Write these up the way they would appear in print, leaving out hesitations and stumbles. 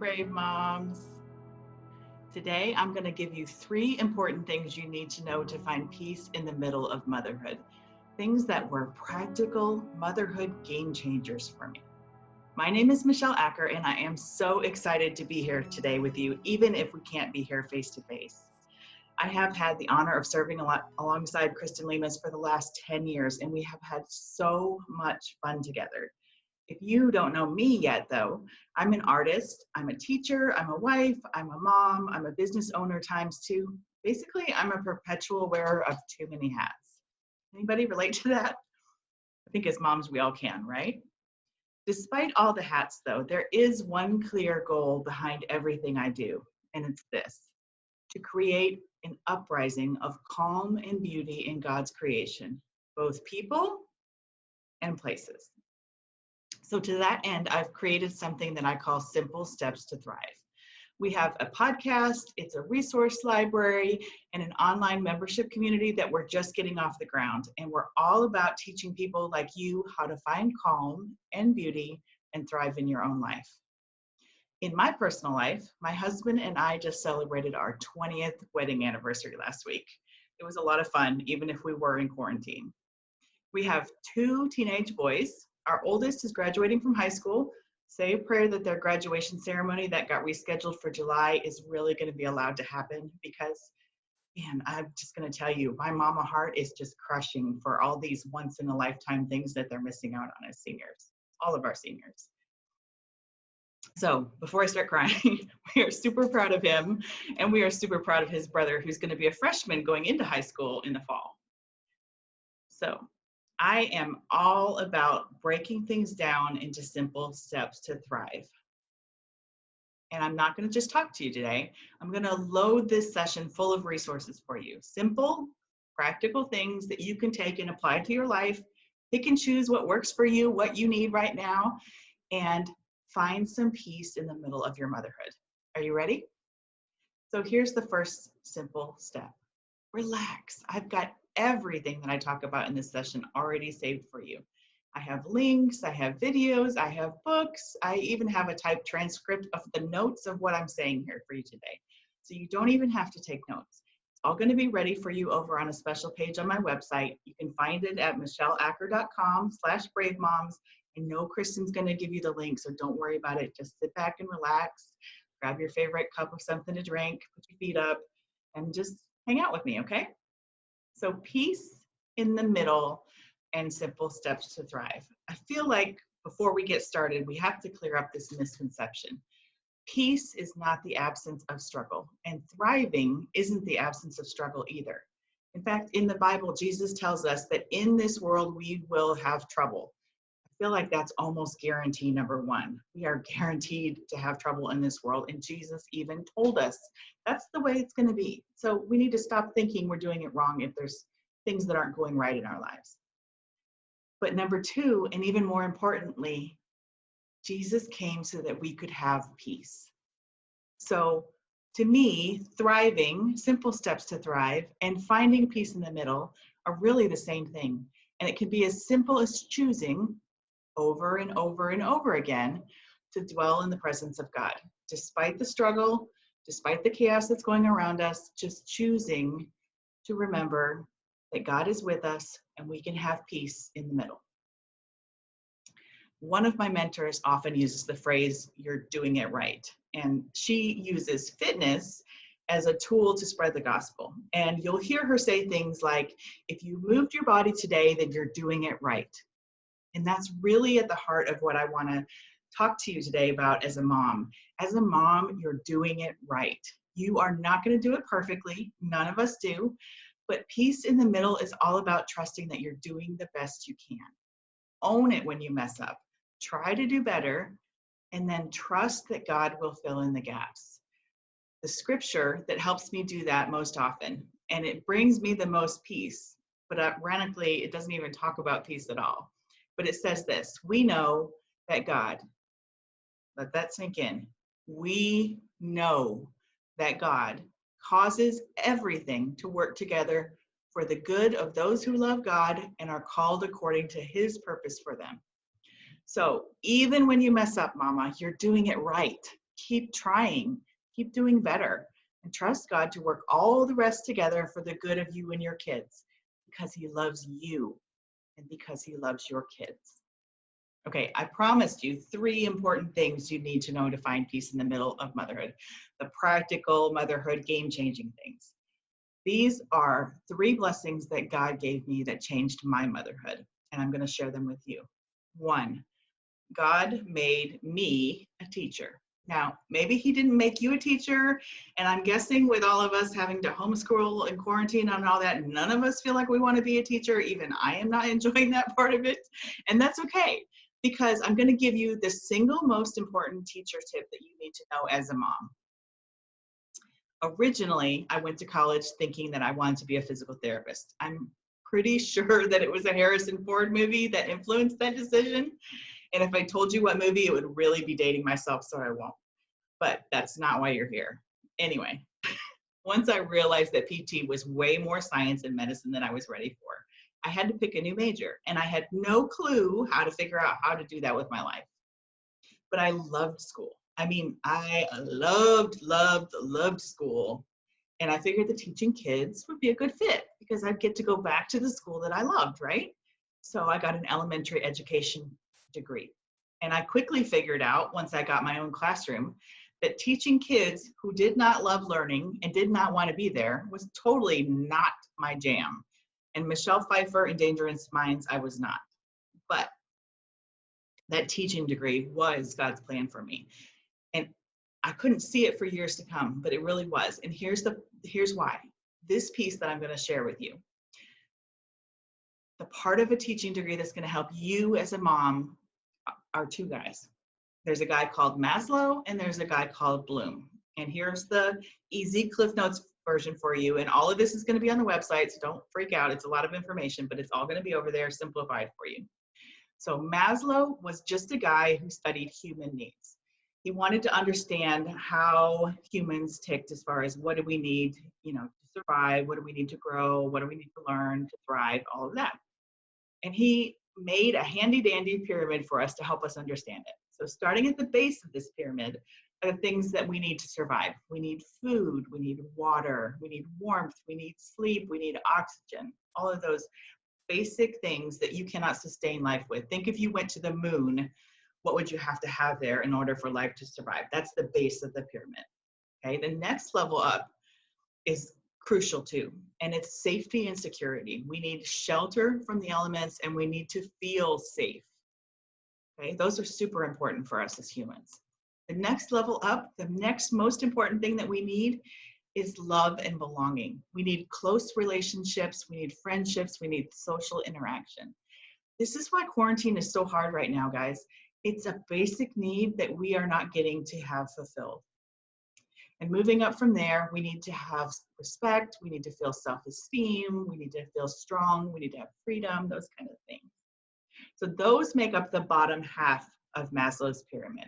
Brave Moms. Today, I'm going to give you 3 important things you need to know to find peace in the middle of motherhood. Things that were practical motherhood game changers for me. My name is Michelle Acker, and I am so excited to be here today with you, even if we can't be here face to face. I have had the honor of serving alongside Kristen Lemus for the last 10 years, and we have had so much fun together. If you don't know me yet, though, I'm an artist, I'm a teacher, I'm a wife, I'm a mom, I'm a business owner times 2. Basically, I'm a perpetual wearer of too many hats. Anybody relate to that? I think as moms, we all can, right? Despite all the hats, though, there is one clear goal behind everything I do, and it's this: to create an uprising of calm and beauty in God's creation, both people and places. So to that end, I've created something that I call Simple Steps to Thrive. We have a podcast, it's a resource library, and an online membership community that we're just getting off the ground. And we're all about teaching people like you how to find calm and beauty and thrive in your own life. In my personal life, my husband and I just celebrated our 20th wedding anniversary last week. It was a lot of fun, even if we were in quarantine. We have 2 teenage boys. Our oldest is graduating from high school. Say a prayer that their graduation ceremony that got rescheduled for July is really going to be allowed to happen, because, man, I'm just going to tell you, my mama heart is just crushing for all these once in a lifetime things that they're missing out on as seniors, all of our seniors. So before I start crying, we are super proud of him, and we are super proud of his brother, who's going to be a freshman going into high school in the fall. So I am all about breaking things down into simple steps to thrive. And I'm not going to just talk to you today. I'm going to load this session full of resources for you. Simple, practical things that you can take and apply to your life. Pick and choose what works for you, what you need right now, and find some peace in the middle of your motherhood. Are you ready? So here's the first simple step. Relax. I've got everything that I talk about in this session already saved for you. I have links, I have videos, I have books, I even have a typed transcript of the notes of what I'm saying here for you today. So you don't even have to take notes. It's all going to be ready for you over on a special page on my website. You can find it at michelleacker.com/bravemoms. I know Kristen's going to give you the link, so don't worry about it. Just sit back and relax, grab your favorite cup of something to drink, put your feet up, and just hang out with me, okay? So peace in the middle and simple steps to thrive. I feel like before we get started, we have to clear up this misconception. Peace is not the absence of struggle, and thriving isn't the absence of struggle either. In fact, in the Bible, Jesus tells us that in this world we will have trouble. I feel like that's almost guarantee number 1. We are guaranteed to have trouble in this world, and Jesus even told us that's the way it's going to be. So we need to stop thinking we're doing it wrong if there's things that aren't going right in our lives. But number 2, and even more importantly, Jesus came so that we could have peace. So to me, thriving, simple steps to thrive, and finding peace in the middle are really the same thing. And it can be as simple as choosing over and over and over again to dwell in the presence of God. Despite the struggle, despite the chaos that's going around us, just choosing to remember that God is with us and we can have peace in the middle. One of my mentors often uses the phrase, "you're doing it right." And she uses fitness as a tool to spread the gospel. And you'll hear her say things like, if you moved your body today, then you're doing it right. And that's really at the heart of what I want to talk to you today about as a mom. As a mom, you're doing it right. You are not going to do it perfectly. None of us do. But peace in the middle is all about trusting that you're doing the best you can. Own it when you mess up. Try to do better, and then trust that God will fill in the gaps. The scripture that helps me do that most often, and it brings me the most peace, but ironically, it doesn't even talk about peace at all. But it says this: we know that God, let that sink in. We know that God causes everything to work together for the good of those who love God and are called according to his purpose for them. So even when you mess up, mama, you're doing it right. Keep trying, keep doing better, and trust God to work all the rest together for the good of you and your kids, because he loves you and because he loves your kids. Okay, I promised you 3 important things you need to know to find peace in the middle of motherhood. The practical motherhood, game-changing things. These are 3 blessings that God gave me that changed my motherhood, and I'm going to share them with you. 1, God made me a teacher. Now, maybe he didn't make you a teacher, and I'm guessing with all of us having to homeschool and quarantine and all that, none of us feel like we want to be a teacher. Even I am not enjoying that part of it, and that's okay, because I'm going to give you the single most important teacher tip that you need to know as a mom. Originally, I went to college thinking that I wanted to be a physical therapist. I'm pretty sure that it was a Harrison Ford movie that influenced that decision. And if I told you what movie, it would really be dating myself, so I won't. But that's not why you're here. Anyway, once I realized that PT was way more science and medicine than I was ready for, I had to pick a new major, and I had no clue how to figure out how to do that with my life. But I loved school. I mean, I loved school. And I figured that teaching kids would be a good fit because I'd get to go back to the school that I loved, right? So I got an elementary education degree. And I quickly figured out, once I got my own classroom, that teaching kids who did not love learning and did not want to be there was totally not my jam. And Michelle Pfeiffer in Dangerous Minds, I was not. But that teaching degree was God's plan for me. And I couldn't see it for years to come, but it really was. And here's why. This piece that I'm going to share with you. The part of a teaching degree that's going to help you as a mom are 2 guys. There's a guy called Maslow and there's a guy called Bloom. And here's the easy Cliff Notes version for you. And all of this is going to be on the website, so don't freak out. It's a lot of information, but it's all going to be over there simplified for you. So Maslow was just a guy who studied human needs. He wanted to understand how humans ticked as far as what do we need, to survive, what do we need to grow, what do we need to learn to thrive, all of that. And he made a handy dandy pyramid for us to help us understand it. So starting at the base of this pyramid are the things that we need to survive. We need food, we need water, we need warmth, we need sleep, we need oxygen, all of those basic things that you cannot sustain life with. Think if you went to the moon, what would you have to have there in order for life to survive? That's the base of the pyramid. Okay, the next level up is crucial too, and it's safety and security. We need shelter from the elements and we need to feel safe. Okay, those are super important for us as humans. The next level up, the next most important thing that we need is love and belonging. We need close relationships, we need friendships, we need social interaction. This is why quarantine is so hard right now, guys. It's a basic need that we are not getting to have fulfilled. And moving up from there, we need to have respect, we need to feel self-esteem, we need to feel strong, we need to have freedom, those kind of things. So those make up the bottom half of Maslow's pyramid.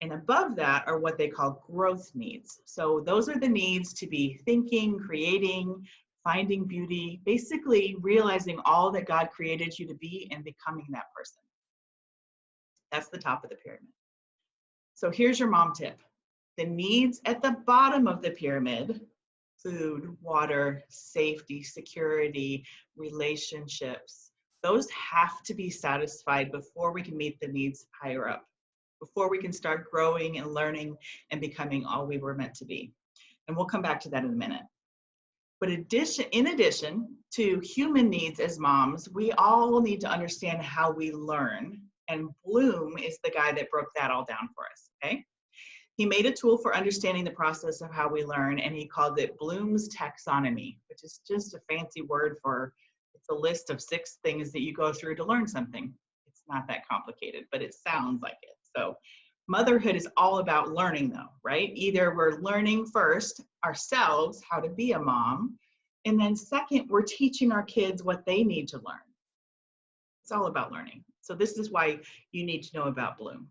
And above that are what they call growth needs. So those are the needs to be thinking, creating, finding beauty, basically realizing all that God created you to be and becoming that person. That's the top of the pyramid. So here's your mom tip. The needs at the bottom of the pyramid, food, water, safety, security, relationships, those have to be satisfied before we can meet the needs higher up, before we can start growing and learning and becoming all we were meant to be. And we'll come back to that in a minute. But in addition to human needs as moms, we all need to understand how we learn. And Bloom is the guy that broke that all down for us, okay? He made a tool for understanding the process of how we learn, and he called it Bloom's Taxonomy, which is just a fancy word for, it's a list of 6 things that you go through to learn something. It's not that complicated, but it sounds like it. So motherhood is all about learning though, right? Either we're learning first ourselves how to be a mom, and then second, we're teaching our kids what they need to learn. It's all about learning. So this is why you need to know about Bloom.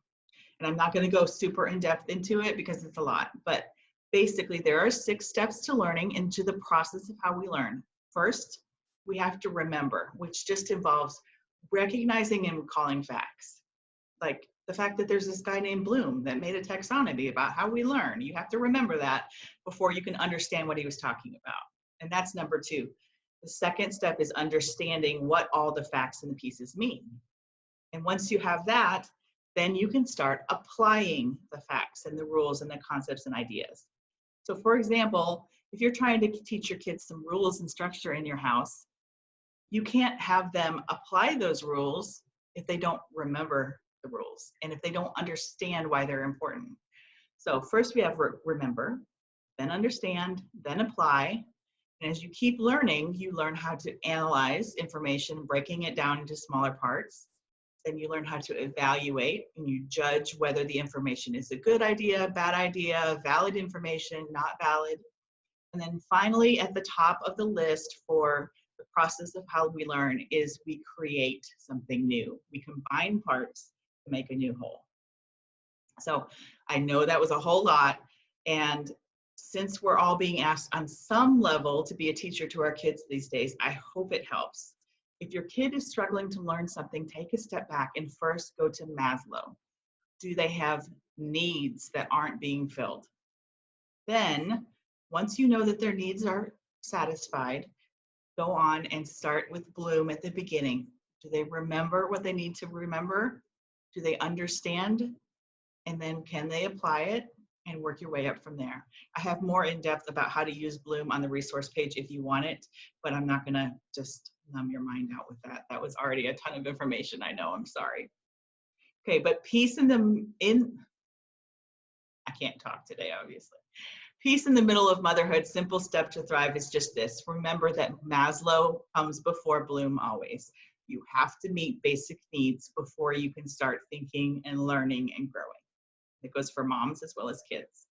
And I'm not going to go super in depth into it because it's a lot, but basically there are 6 steps to learning and to the process of how we learn. First, we have to remember, which just involves recognizing and recalling facts. Like The fact that there's this guy named Bloom that made a taxonomy about how we learn. You have to remember that before you can understand what he was talking about. And that's number 2. The second step is understanding what all the facts and the pieces mean. And once you have that, then you can start applying the facts and the rules and the concepts and ideas. So for example, if you're trying to teach your kids some rules and structure in your house, you can't have them apply those rules if they don't remember the rules and if they don't understand why they're important. So first we have remember, then understand, then apply. And as you keep learning, you learn how to analyze information, breaking it down into smaller parts. Then you learn how to evaluate and you judge whether the information is a good idea, bad idea, valid information, not valid. And then finally, at the top of the list for the process of how we learn is we create something new. We combine parts to make a new whole. So I know that was a whole lot. And since we're all being asked on some level to be a teacher to our kids these days, I hope it helps. If your kid is struggling to learn something, take a step back and first go to Maslow. Do they have needs that aren't being filled? Then, once you know that their needs are satisfied, go on and start with Bloom at the beginning. Do they remember what they need to remember? Do they understand? And then can they apply it? And work your way up from there. I have more in depth about how to use Bloom on the resource page if you want it, but I'm not gonna just numb your mind out with that. That was already a ton of information, I know, I'm sorry. Okay, but peace I can't talk today, obviously. Peace in the middle of motherhood, simple step to thrive is just this. Remember that Maslow comes before Bloom always. You have to meet basic needs before you can start thinking and learning and growing. It goes for moms as well as kids,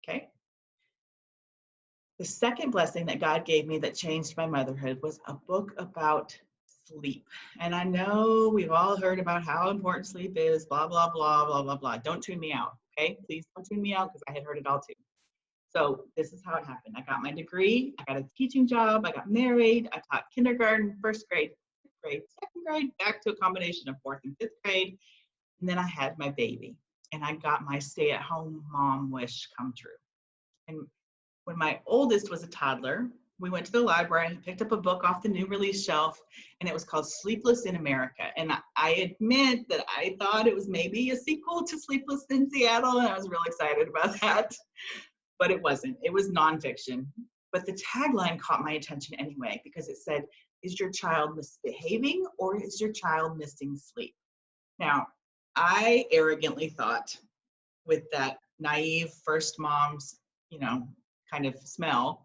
okay? The second blessing that God gave me that changed my motherhood was a book about sleep. And I know we've all heard about how important sleep is, blah, blah, blah, blah, blah, blah. Don't tune me out, okay? Please don't tune me out because I had heard it all too. So this is how it happened. I got my degree, I got a teaching job, I got married, I taught kindergarten, first grade, fifth grade, second grade, back to a combination of fourth and fifth grade. And then I had my baby and I got my stay-at-home mom wish come true. And when my oldest was a toddler, we went to the library and picked up a book off the new release shelf, and it was called Sleepless in America. And I admit that I thought it was maybe a sequel to Sleepless in Seattle, and I was really excited about that. But it wasn't. It was nonfiction. But the tagline caught my attention anyway, because it said, is your child misbehaving or is your child missing sleep? Now, I arrogantly thought, with that naive first mom's, kind of smell,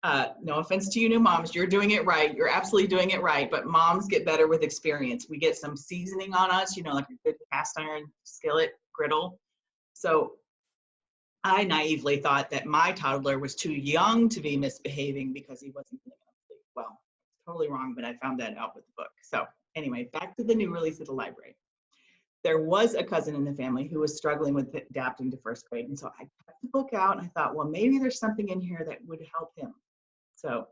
no offense to you new moms, you're doing it right. You're absolutely doing it right. But moms get better with experience. We get some seasoning on us, like a good cast iron skillet griddle. So I naively thought that my toddler was too young to be misbehaving because he wasn't getting enough sleep. Well, totally wrong, but I found that out with the book. So anyway, back to the new release at the library. There was a cousin in the family who was struggling with adapting to first grade. And so I kept the book out and I thought, well, maybe there's something in here that would help him. So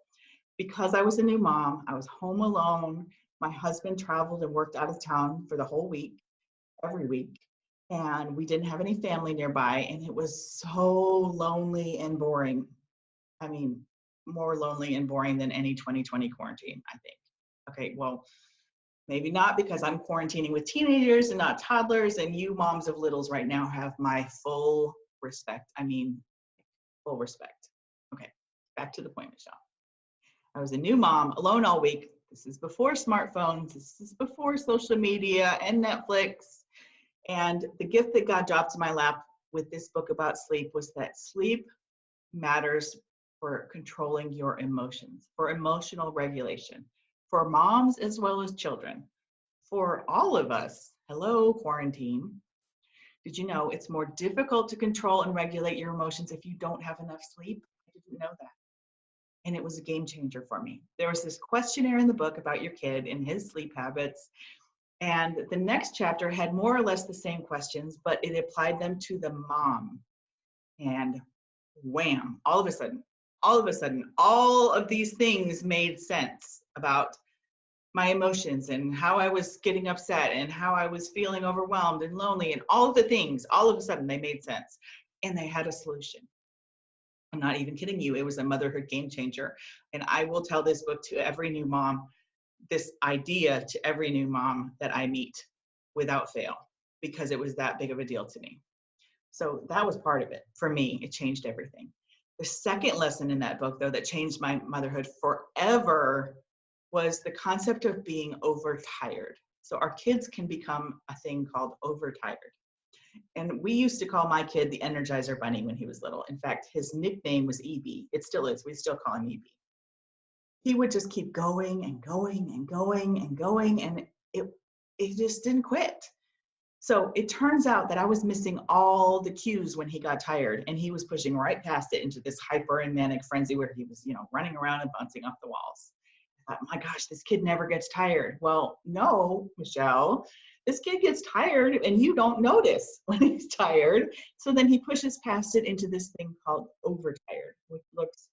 because I was a new mom, I was home alone. My husband traveled and worked out of town for the whole week, every week. And we didn't have any family nearby. And it was so lonely and boring. I mean, more lonely and boring than any 2020 quarantine, I think. Okay, well, maybe not, because I'm quarantining with teenagers and not toddlers, and you moms of littles right now have my full respect. I mean, full respect. Okay, back to the point, Michelle. I was a new mom, alone all week. This is before smartphones. This is before social media and Netflix. And the gift that God dropped in my lap with this book about sleep was that sleep matters for controlling your emotions, for emotional regulation, for moms as well as children, for all of us. Hello, quarantine. Did you know it's more difficult to control and regulate your emotions if you don't have enough sleep? I didn't know that. And it was a game changer for me. There was this questionnaire in the book about your kid and his sleep habits. And the next chapter had more or less the same questions, but it applied them to the mom. And wham, all of a sudden, all of these things made sense about my emotions and how I was getting upset and how I was feeling overwhelmed and lonely and all of the things, all of a sudden they made sense and they had a solution. I'm not even kidding you. It was a motherhood game changer. And I will tell this book to every new mom, this idea to every new mom that I meet without fail, because it was that big of a deal to me. So that was part of it. For me, it changed everything. The second lesson in that book, though, that changed my motherhood forever was the concept of being overtired. So our kids can become a thing called overtired. And we used to call my kid the Energizer Bunny when he was little. In fact, his nickname was EB. It still is. We still call him EB. He would just keep going and going and going and going, and it just didn't quit. So it turns out that I was missing all the cues when he got tired, and he was pushing right past it into this hyper and manic frenzy where he was, running around and bouncing off the walls. I thought, my gosh, this kid never gets tired. Well, no, Michelle, this kid gets tired and you don't notice when he's tired. So then he pushes past it into this thing called overtired, which looks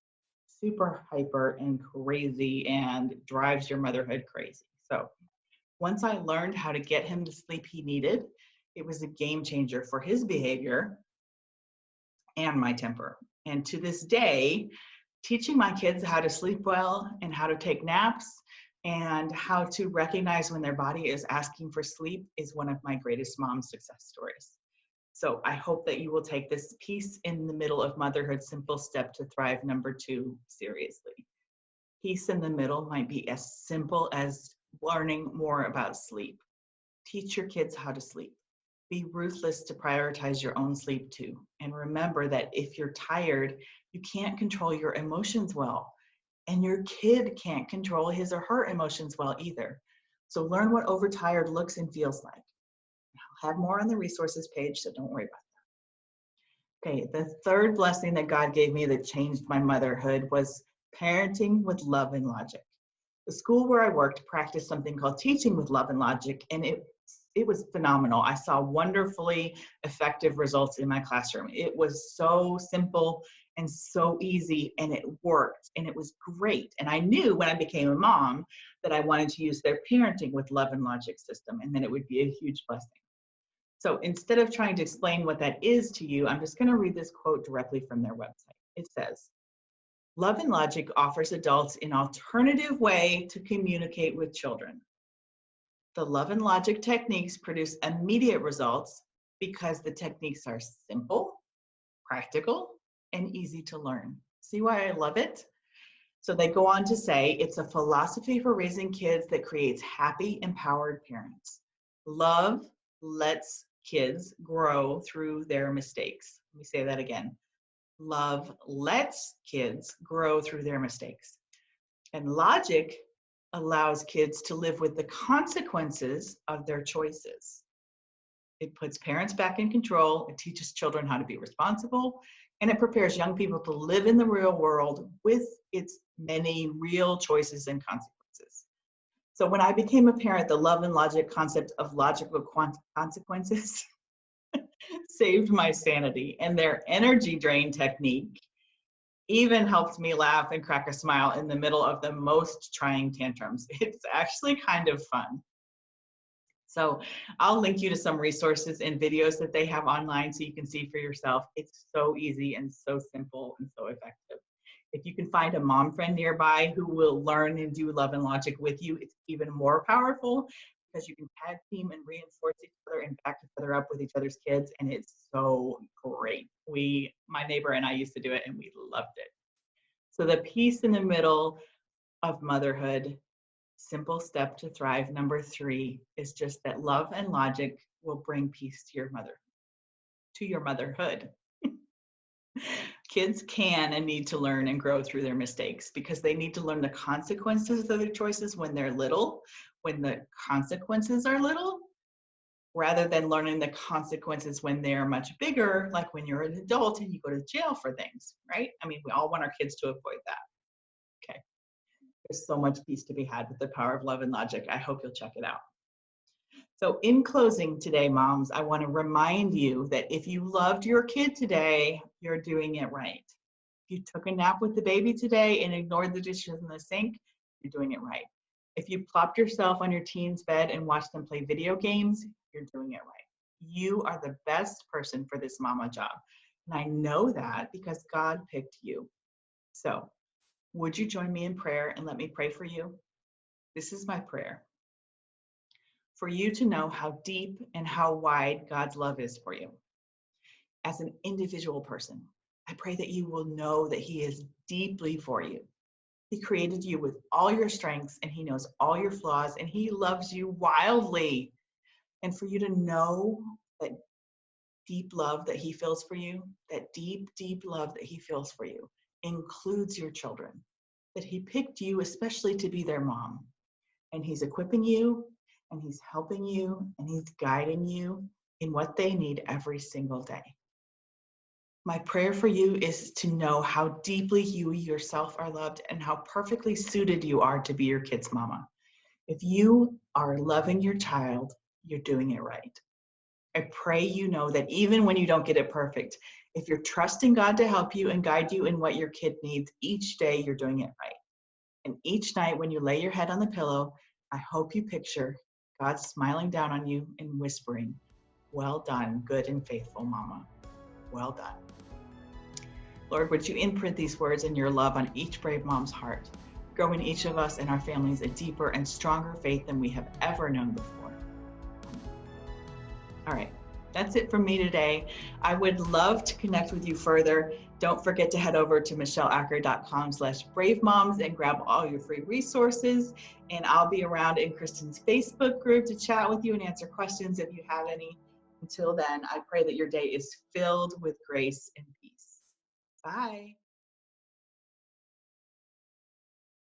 super hyper and crazy and drives your motherhood crazy. So once I learned how to get him the sleep he needed, it was a game changer for his behavior and my temper. And to this day, teaching my kids how to sleep well and how to take naps and how to recognize when their body is asking for sleep is one of my greatest mom success stories. So I hope that you will take this Peace in the Middle of Motherhood, Simple Step to Thrive #2 seriously. Peace in the middle might be as simple as learning more about sleep. Teach your kids how to sleep. Be ruthless to prioritize your own sleep too. And remember that if you're tired, you can't control your emotions well. And your kid can't control his or her emotions well either. So learn what overtired looks and feels like. I'll have more on the resources page, so don't worry about that. Okay, the third blessing that God gave me that changed my motherhood was parenting with love and logic. The school where I worked practiced something called teaching with love and logic, and it was phenomenal. I saw wonderfully effective results in my classroom. It was so simple and so easy, and it worked, and it was great. And I knew when I became a mom that I wanted to use their parenting with love and logic system, and then it would be a huge blessing. So instead of trying to explain what that is to you, I'm just going to read this quote directly from their website. It says, "Love and Logic offers adults an alternative way to communicate with children. The Love and Logic techniques produce immediate results because the techniques are simple, practical, and easy to learn." See why I love it? So they go on to say, it's a philosophy for raising kids that creates happy, empowered parents. Love lets kids grow through their mistakes. Let me say that again. Love lets kids grow through their mistakes. And logic allows kids to live with the consequences of their choices. It puts parents back in control, it teaches children how to be responsible, and it prepares young people to live in the real world with its many real choices and consequences. So when I became a parent, the love and logic concept of logical consequences saved my sanity, and their energy drain technique even helped me laugh and crack a smile in the middle of the most trying tantrums. It's actually kind of fun. So I'll link you to some resources and videos that they have online so you can see for yourself. It's so easy and so simple and so effective. If you can find a mom friend nearby who will learn and do love and logic with you, it's even more powerful because you can tag team and reinforce each other and back each other up with each other's kids, and it's so great. My neighbor and I used to do it, and we loved it. So the Peace in the Middle of Motherhood, Simple Step to Thrive #3 is just that love and logic will bring peace to your motherhood. Kids can and need to learn and grow through their mistakes because they need to learn the consequences of their choices when they're little, when the consequences are little, rather than learning the consequences when they're much bigger, like when you're an adult and you go to jail for things, right? I mean, we all want our kids to avoid that. Okay. There's so much peace to be had with the power of love and logic. I hope you'll check it out. So in closing today, moms, I want to remind you that if you loved your kid today, you're doing it right. If you took a nap with the baby today and ignored the dishes in the sink, you're doing it right. If you plopped yourself on your teen's bed and watched them play video games, you're doing it right. You are the best person for this mama job. And I know that because God picked you. So, would you join me in prayer and let me pray for you? This is my prayer. For you to know how deep and how wide God's love is for you. As an individual person, I pray that you will know that He is deeply for you. He created you with all your strengths and He knows all your flaws and He loves you wildly. And for you to know that deep love that He feels for you, that deep, deep love that He feels for you, includes your children, that He picked you especially to be their mom. And He's equipping you, and He's helping you, and He's guiding you in what they need every single day. My prayer for you is to know how deeply you yourself are loved and how perfectly suited you are to be your kid's mama. If you are loving your child, you're doing it right. I pray you know that even when you don't get it perfect, if you're trusting God to help you and guide you in what your kid needs, each day you're doing it right. And each night when you lay your head on the pillow, I hope you picture God smiling down on you and whispering, "Well done, good and faithful mama. Well done." Lord, would you imprint these words and your love on each brave mom's heart, growing each of us and our families a deeper and stronger faith than we have ever known before. All right, that's it from me today. I would love to connect with you further. Don't forget to head over to michelleacker.com/bravemoms and grab all your free resources. And I'll be around in Kristen's Facebook group to chat with you and answer questions if you have any. Until then, I pray that your day is filled with grace and peace. Bye.